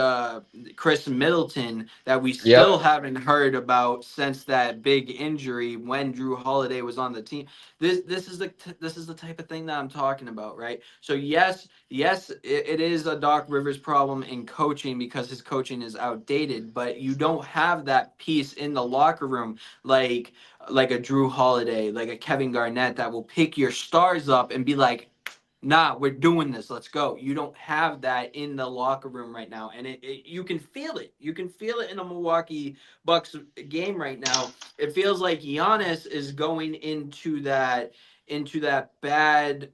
Chris Middleton, that we still haven't heard about since that big injury when Drew Holiday was on the team. This is the type of thing that I'm talking about, right? So yes, it is a Doc Rivers problem in coaching because his coaching is outdated, but you don't have that piece in the locker room like a Drew Holiday, like a Kevin Garnett that will pick your stars up and be like, nah, we're doing this. Let's go. You don't have that in the locker room right now. And you can feel it. You can feel it in the Milwaukee Bucks game right now. It feels like Giannis is going into that bad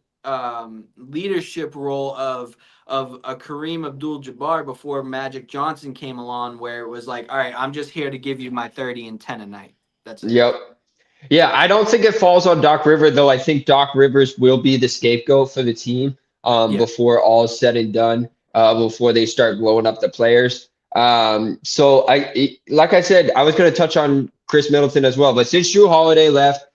leadership role of a Kareem Abdul-Jabbar before Magic Johnson came along, where it was like, all right, I'm just here to give you my 30 and 10 a night. That's it. Yep. Yeah, I don't think it falls on Doc Rivers, though. I think Doc Rivers will be the scapegoat for the team before all is said and done, before they start blowing up the players. Like I said, I was going to touch on Chris Middleton as well, but since Drew Holiday left,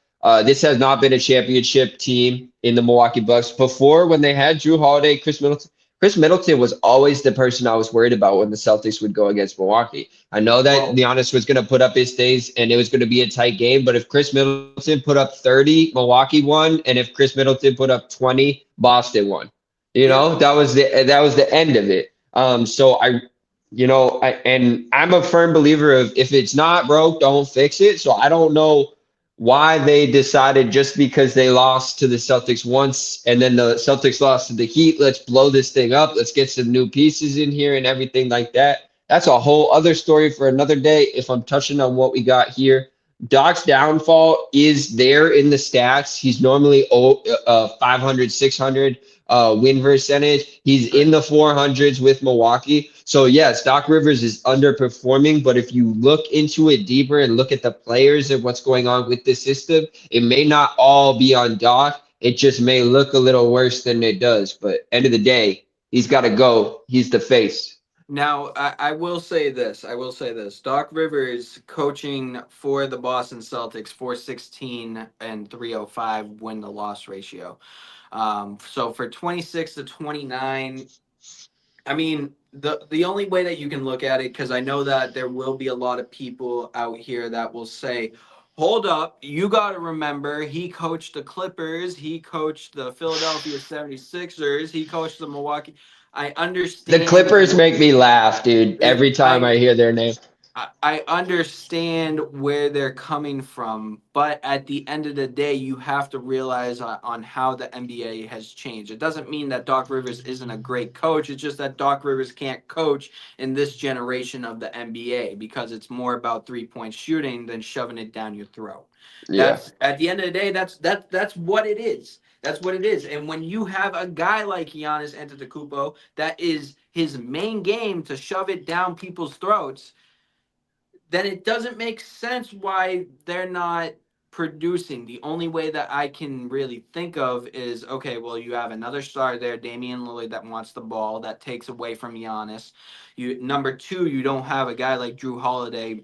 this has not been a championship team in the Milwaukee Bucks. Before, when they had Drew Holiday, Chris Middleton, Chris Middleton was always the person I was worried about when the Celtics would go against Milwaukee. I know that Well, Giannis was going to put up his days and it was going to be a tight game, but if Chris Middleton put up 30, Milwaukee won, and if Chris Middleton put up 20, Boston won. yeah. That was the end of it. So and I'm a firm believer of if it's not broke, don't fix it. So I don't know why they decided just because they lost to the Celtics once and then the Celtics lost to the Heat, let's blow this thing up. Let's get some new pieces in here and everything like that. That's a whole other story for another day. If I'm touching on what we got here, Doc's downfall is there in the stats. He's normally 500, 600 win percentage. He's in the 400s with Milwaukee. So yes, Doc Rivers is underperforming, but if you look into it deeper and look at the players and what's going on with this system, it may not all be on Doc. It just may look a little worse than it does. But end of the day, he's got to go. He's the face. Now, I will say this. I will say this. Doc Rivers coaching for the Boston Celtics, 416 and 305 win to loss ratio. So for 26 to 29, I mean, the only way that you can look at it, because I know that there will be a lot of people out here that will say, hold up, you got to remember, he coached the Clippers, he coached the Philadelphia 76ers, he coached the Milwaukee. I The understand. Clippers make me laugh, dude, every time I hear their name. I understand where they're coming from, but at the end of the day, you have to realize on how the NBA has changed. It doesn't mean that Doc Rivers isn't a great coach. It's just that Doc Rivers can't coach in this generation of the NBA because it's more about 3-point shooting than shoving it down your throat. Yeah. That's at the end of the day, that's what it is. That's what it is. And when you have a guy like Giannis Antetokounmpo, that is his main game to shove it down people's throats, then it doesn't make sense why they're not producing. The only way that I can really think of is, okay, well, you have another star there, Damian Lillard, that wants the ball, that takes away from Giannis. Number two, you don't have a guy like Drew Holiday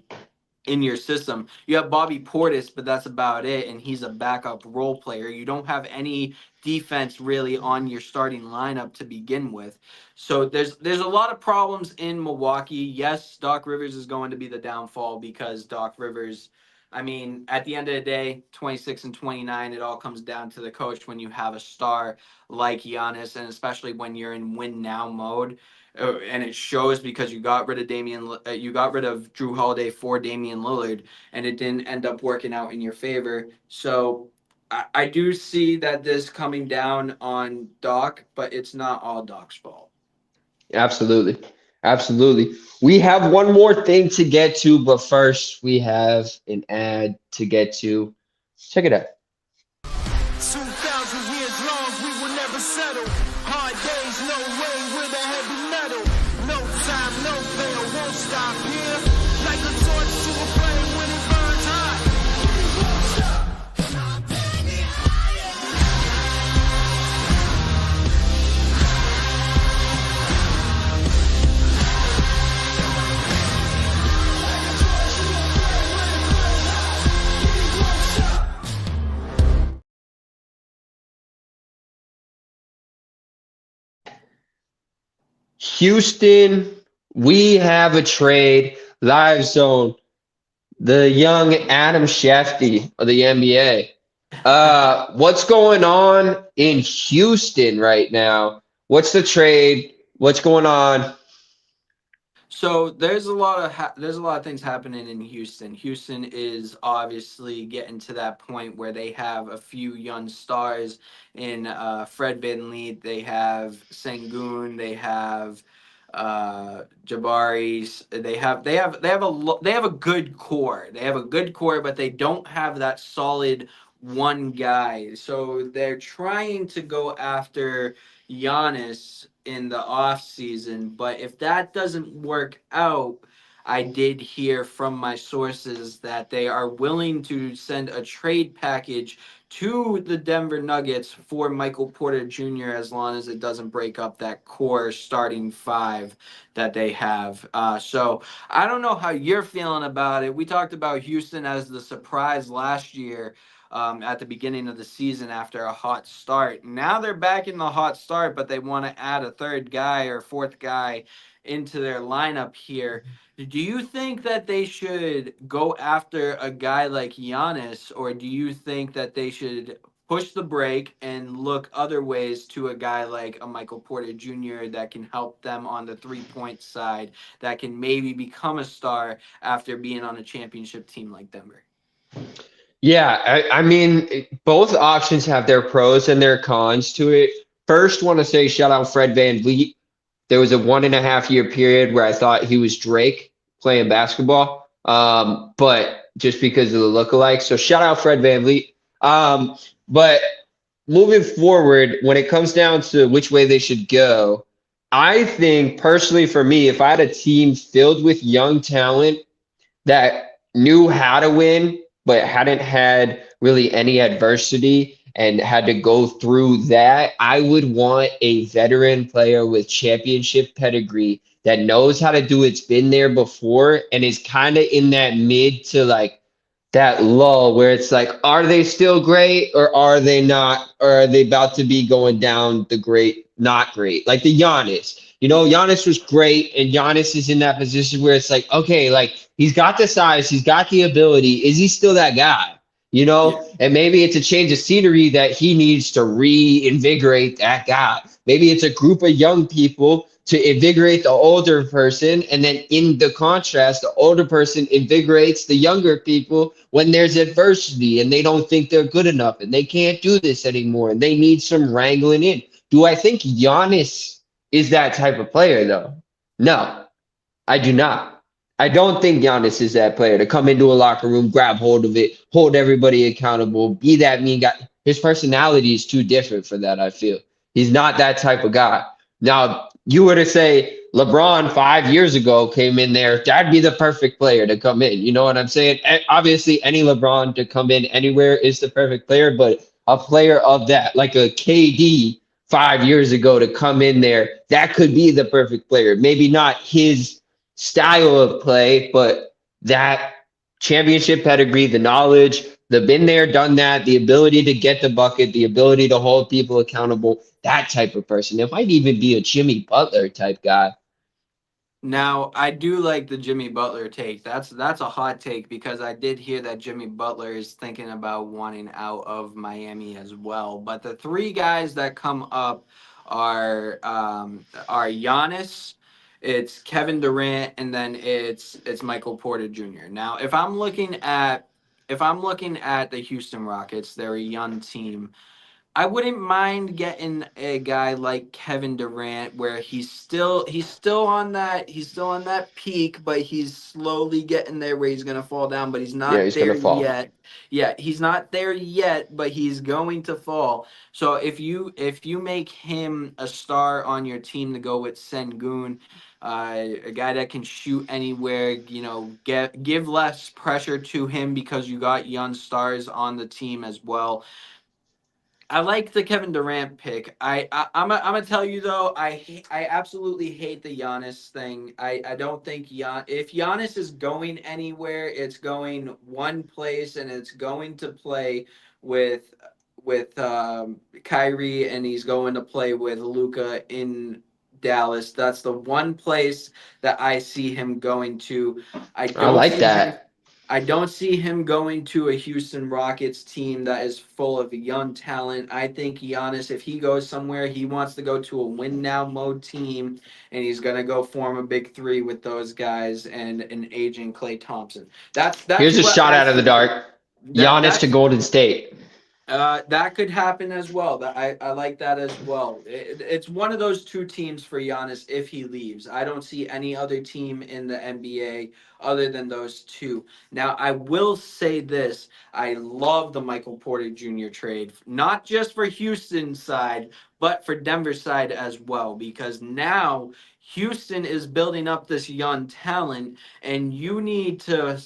in your system. You have Bobby Portis, but that's about it, and he's a backup role player. You don't have any defense really on your starting lineup to begin with. So there's a lot of problems in Milwaukee. Yes, Doc Rivers is going to be the downfall because Doc Rivers, I mean, at the end of the day, 26 and 29, it all comes down to the coach when you have a star like Giannis, and especially when you're in win now mode. And it shows because you got rid of you got rid of Drew Holiday for Damian Lillard, and it didn't end up working out in your favor. So I do see that this coming down on Doc, but it's not all Doc's fault. Absolutely. Absolutely. We have one more thing to get to, but first we have an ad to get to. Check it out. 2,000 years long, we will never settle. Hard days, no way with a heavy metal. No time, no fail, won't stop here. Like a torch to a flame when it burns hot. Houston, we have a trade. Live zone. The young Adam Shefty of the NBA. What's going on in Houston right now? What's the trade? What's going on? So there's a lot of things happening in Houston. Houston is obviously getting to that point where they have a few young stars in Fred VanVleet. They have Sengun. They have Jabari. They have a good core. They have a good core, but they don't have that solid one guy. So they're trying to go after Giannis in the off season, but if that doesn't work out, I did hear from my sources that they are willing to send a trade package to the Denver Nuggets for Michael Porter Jr. as long as it doesn't break up that core starting five that they have. So I don't know how you're feeling about it. We talked about Houston as the surprise last year. at the beginning of the season after a hot start. Now they're back in the hot start, but they want to add a third guy or fourth guy into their lineup here. Do you think that they should go after a guy like Giannis, or do you think that they should push the break and look other ways to a guy like a Michael Porter Jr. that can help them on the 3-point side, that can maybe become a star after being on a championship team like Denver? Yeah, I mean, both options have their pros and their cons to it. First, want to say shout out Fred VanVleet. There was a 1.5 year period where I thought he was Drake playing basketball, but just because of the lookalike. So shout out Fred VanVleet. But moving forward, when it comes down to which way they should go, I think personally for me, if I had a team filled with young talent that knew how to win, but hadn't had really any adversity and had to go through that, I would want a veteran player with championship pedigree that knows how to do it's been there before and is kind of in that mid to like that lull where it's like, are they still great or are they not? Or are they about to be going down the great, not great? Like the Giannis. Giannis was great, and Giannis is in that position where it's like, okay, like he's got the size, he's got the ability. Is he still that guy? Yeah. And maybe it's a change of scenery that he needs to reinvigorate that guy. Maybe it's a group of young people to invigorate the older person. And then in the contrast, the older person invigorates the younger people when there's adversity and they don't think they're good enough and they can't do this anymore and they need some wrangling in. Do I think Giannis is that type of player, though? No, I do not. I don't think Giannis is that player to come into a locker room, grab hold of it, hold everybody accountable, be that mean guy. His personality is too different for that, I feel. He's not that type of guy. Now, you were to say LeBron 5 years ago came in there, that'd be the perfect player to come in. You know what I'm saying? Obviously, any LeBron to come in anywhere is the perfect player, but a player of that, like a KD 5 years ago to come in there, that could be the perfect player. Maybe not his style of play, but that championship pedigree, the knowledge, the been there, done that, the ability to get the bucket, the ability to hold people accountable, that type of person. It might even be a Jimmy Butler type guy. Now, I do like the Jimmy Butler take. That's a hot take because I did hear that Jimmy Butler is thinking about wanting out of Miami as well. But the three guys that come up are Giannis, it's Kevin Durant, and then it's Michael Porter Jr. Now, if I'm looking at the Houston Rockets, they're a young team. I wouldn't mind getting a guy like Kevin Durant where he's still on that peak, but he's slowly getting there where he's gonna fall down, but he's not He's there gonna fall. yet. Yeah, he's not there yet, but he's going to fall. So if you make him a star on your team to go with Sengun, a guy that can shoot anywhere, give less pressure to him because you got young stars on the team as well. I like the Kevin Durant pick. I'm gonna tell you though, I absolutely hate the Giannis thing. I don't think if Giannis is going anywhere, it's going one place, and it's going to play with Kyrie, and he's going to play with Luka in Dallas. That's the one place that I see him going to. I like that. I don't see him going to a Houston Rockets team that is full of young talent. I think Giannis, if he goes somewhere, he wants to go to a win now mode team, and he's gonna go form a big three with those guys and an aging Klay Thompson. That's Here's a shot out of the dark. Giannis to Golden State. That could happen as well. I like that as well. It's one of those two teams for Giannis if he leaves. I don't see any other team in the NBA other than those two. Now, I will say this. I love the Michael Porter Jr. trade, not just for Houston's side, but for Denver's side as well, because now Houston is building up this young talent, and you can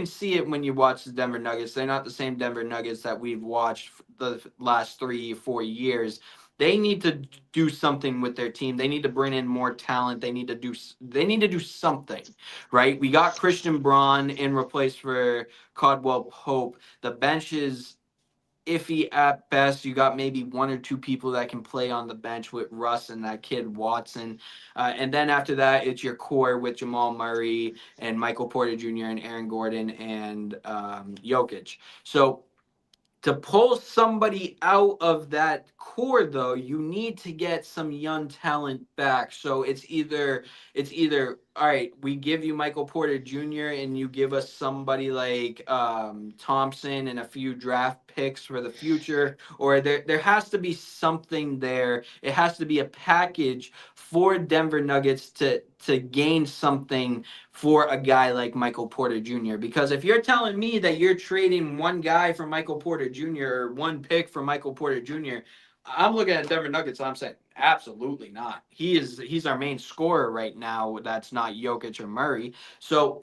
see it when you watch the Denver Nuggets. They're not the same Denver Nuggets that we've watched the last 3-4 years. They need to do something with their team. They need to bring in more talent. They need to do something, right? We got Christian Braun in replace for Caldwell Pope. The bench is iffy at best. You got maybe one or two people that can play on the bench with Russ and that kid Watson. And then after that, it's your core with Jamal Murray and Michael Porter Jr. and Aaron Gordon and Jokic. So to pull somebody out of that core, though, you need to get some young talent back. So it's either all right, we give you Michael Porter Jr. and you give us somebody like Thompson and a few draft picks for the future, or there has to be something there. It has to be a package for Denver Nuggets to gain something for a guy like Michael Porter Jr. Because if you're telling me that you're trading one guy for Michael Porter Jr. or one pick for Michael Porter Jr., I'm looking at Denver Nuggets and I'm saying absolutely not. He's our main scorer right now. That's not Jokic or Murray. So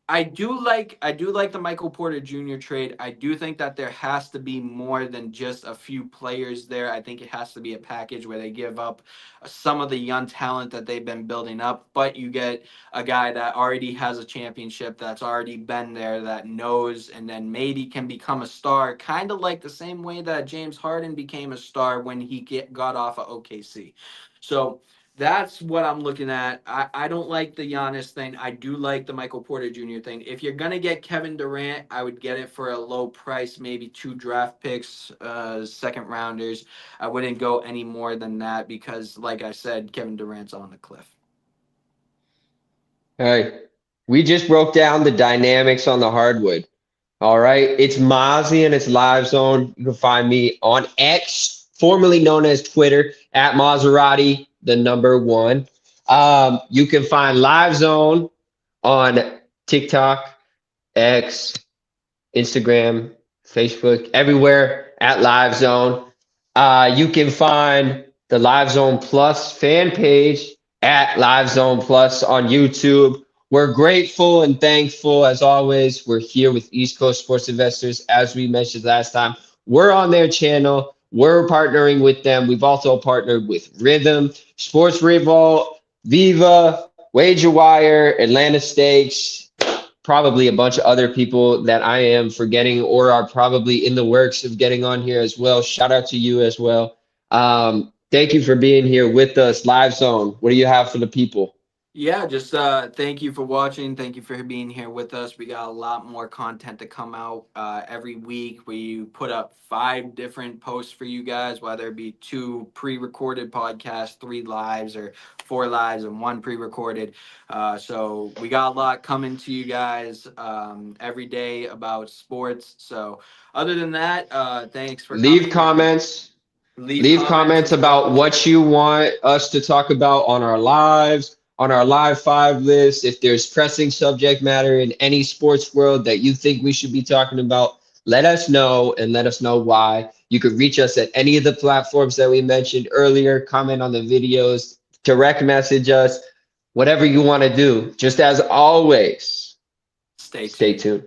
I do like the Michael Porter Jr. trade. I do think that there has to be more than just a few players there. I think it has to be a package where they give up some of the young talent that they've been building up, but you get a guy that already has a championship, that's already been there, that knows, and then maybe can become a star, kind of like the same way that James Harden became a star when he got off of OKC. So that's what I'm looking at. I don't like the Giannis thing. I do like the Michael Porter Jr. thing. If you're going to get Kevin Durant, I would get it for a low price, maybe 2 draft picks, second rounders. I wouldn't go any more than that because, like I said, Kevin Durant's on the cliff. All right. We just broke down the dynamics on the hardwood. All right. It's Mozzie and it's Live Zone. You can find me on X, formerly known as Twitter, at Maserati, the number 1. You can find Live Zone on TikTok, X, Instagram, Facebook, everywhere at Live Zone. You can find the Live Zone Plus fan page at Live Zone Plus on YouTube. We're grateful and thankful, as always. We're here with East Coast Sports Investors. As we mentioned last time, we're on their channel. We're partnering with them. We've also partnered with Rhythm, Sports Revolt, Viva, WagerWire, Atlanta Stakes, probably a bunch of other people that I am forgetting or are probably in the works of getting on here as well. Shout out to you as well. Thank you for being here with us. Live Zone, what do you have for the people? Yeah, just thank you for watching. Thank you for being here with us. We got a lot more content to come out every week. We put up 5 different posts for you guys, whether it be 2 pre-recorded podcasts, 3 lives, or 4 lives and 1 pre-recorded. So we got a lot coming to you guys every day about sports. So other than that, thanks for Leave coming. comments. Leave comments about what you want us to talk about on our lives, on our live 5 list. If there's pressing subject matter in any sports world that you think we should be talking about, let us know and let us know why. You could reach us at any of the platforms that we mentioned earlier, comment on the videos, direct message us, whatever you want to do. Just as always, Stay stay tuned.